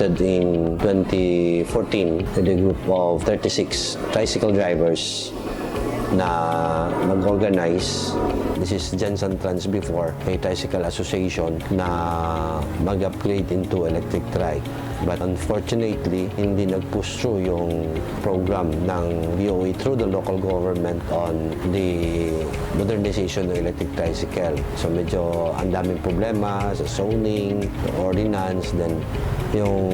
started in 2014 with a group of 36 tricycle drivers na nag-organize. This is Jensen Trans before, a tricycle association na mag-upgrade into electric trike. But unfortunately, hindi nag-push through yung program ng DOE through the local government on the modernization ng electric tricycle. So medyo ang daming problema sa zoning, ordinance, then yung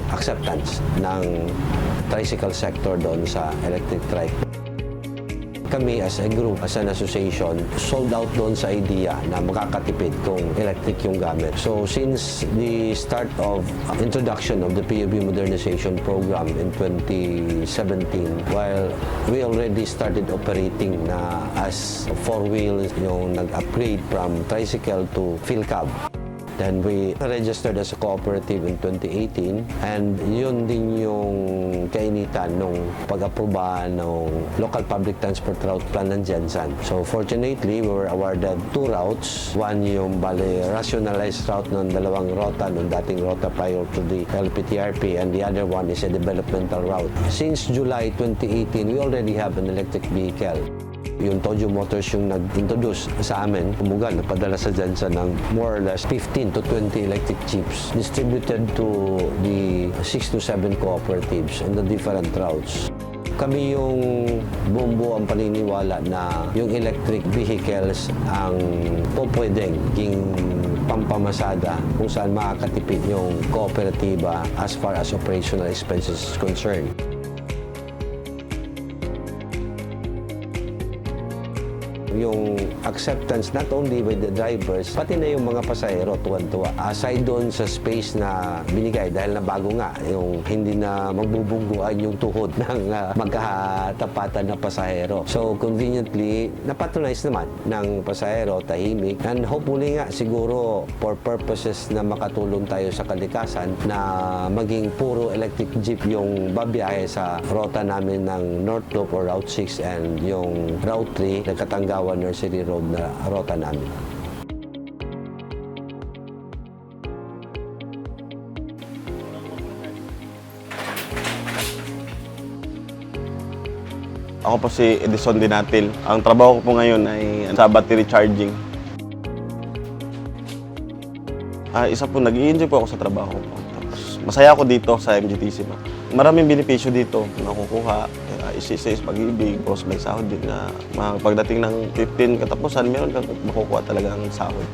acceptance ng tricycle sector doon sa electric trike. Kami as a group, as an association, sold out doon sa idea na makakatipid kung electric yung gamit. So since the start of introduction of the PUB modernization program in 2017, while we already started operating na as four-wheel yung nag-upgrade from tricycle to field cab. Then we registered as a cooperative in 2018 and yun din yung kainitan nung pag-aprobahan ng local public transport route plan ng Jensen. So fortunately, we were awarded two routes. One yung rationalized route ng dalawang rota, ng dating rota prior to the LPTRP, and the other one is a developmental route. Since July 2018, we already have an electric vehicle. Yung Tojo Motors yung nag-introduce sa amin, kumuga, napadala sa Jensen ng more or less 15 to 20 electric jeeps distributed to the 6 to 7 cooperatives on the different routes. Kami yung bumbu ang paniniwala na yung electric vehicles ang pwedeng ging pampamasada kung saan makakatipid yung kooperatiba as far as operational expenses is concerned. Yung acceptance not only by the drivers, pati na yung mga pasahero, tuwan-tuwa. Aside doon sa space na binigay dahil na bago nga, yung hindi na magbubungguan yung tuhod ng magkatapatan na pasahero. So conveniently, napatronize naman ng pasahero, tahimik. And hopefully nga, siguro for purposes na makatulong tayo sa kalikasan na maging puro electric jeep yung babiyahe sa rota namin ng North Loop or Route 6 and yung Route 3 na Katanggawan Nursery Road na rota namin. Ako po si Edison Dinatil. Ang trabaho ko po ngayon ay sa battery charging. Isa po, nag-i-enjoy po ako sa trabaho ko. Tapos, masaya ako dito sa MGTC. Maraming benepisyo dito na nakukuha. Isa is pag-ibig, tapos may sahod din na pagdating ng 15 katapusan, meron kang makukuha talagang sahod.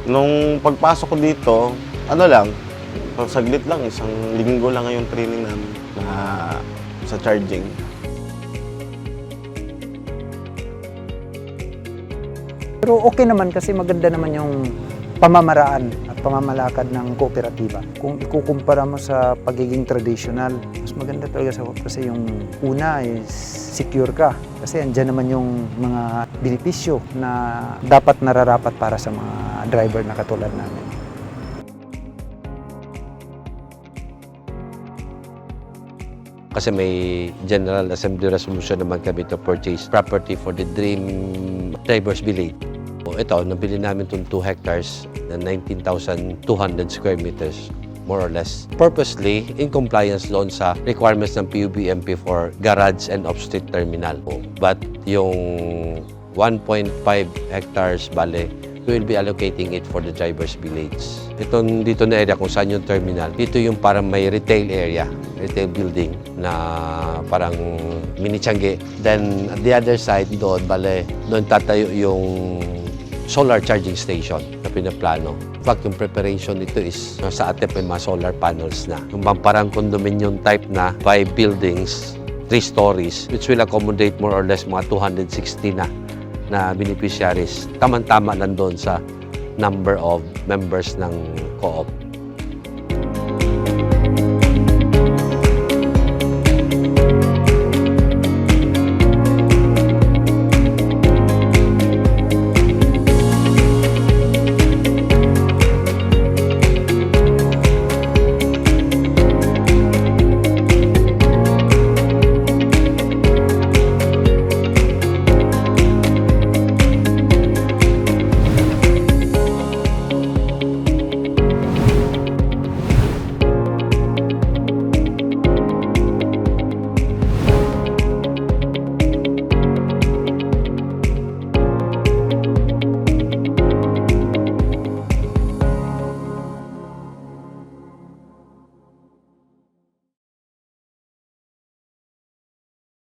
Nung pagpasok ko dito, saglit lang, isang linggo lang yung training namin na sa charging. Pero okay naman kasi maganda naman yung pamamaraan at pamamalakad ng kooperatiba. Kung ikukumpara mo sa pagiging traditional, mas maganda talaga kasi yung una is secure ka. Kasi andyan naman yung mga benepisyo na dapat nararapat para sa mga driver na katulad namin. Kasi may General Assembly resolution naman kami to purchase property for the Dream Drivers Village. Ito, nabili namin itong 2 hectares na 19,200 square meters, more or less. Purposely, in compliance doon sa requirements ng PUBMP for garage and off-street terminal. But yung 1.5 hectares, bale, we will be allocating it for the Drivers Village. Dito na area kung saan yung terminal, dito yung parang may retail area, retail building na parang mini-tiyangge. Then, at the other side doon, bale, doon tatayo yung solar charging station na pinaplano. In fact, yung preparation nito is sa ATEP may mga solar panels na. Yung parang condominium type na 5 buildings, 3 stories, which will accommodate more or less mga 260 na beneficiaries. Tama-tama lang doon sa number of members ng co-op.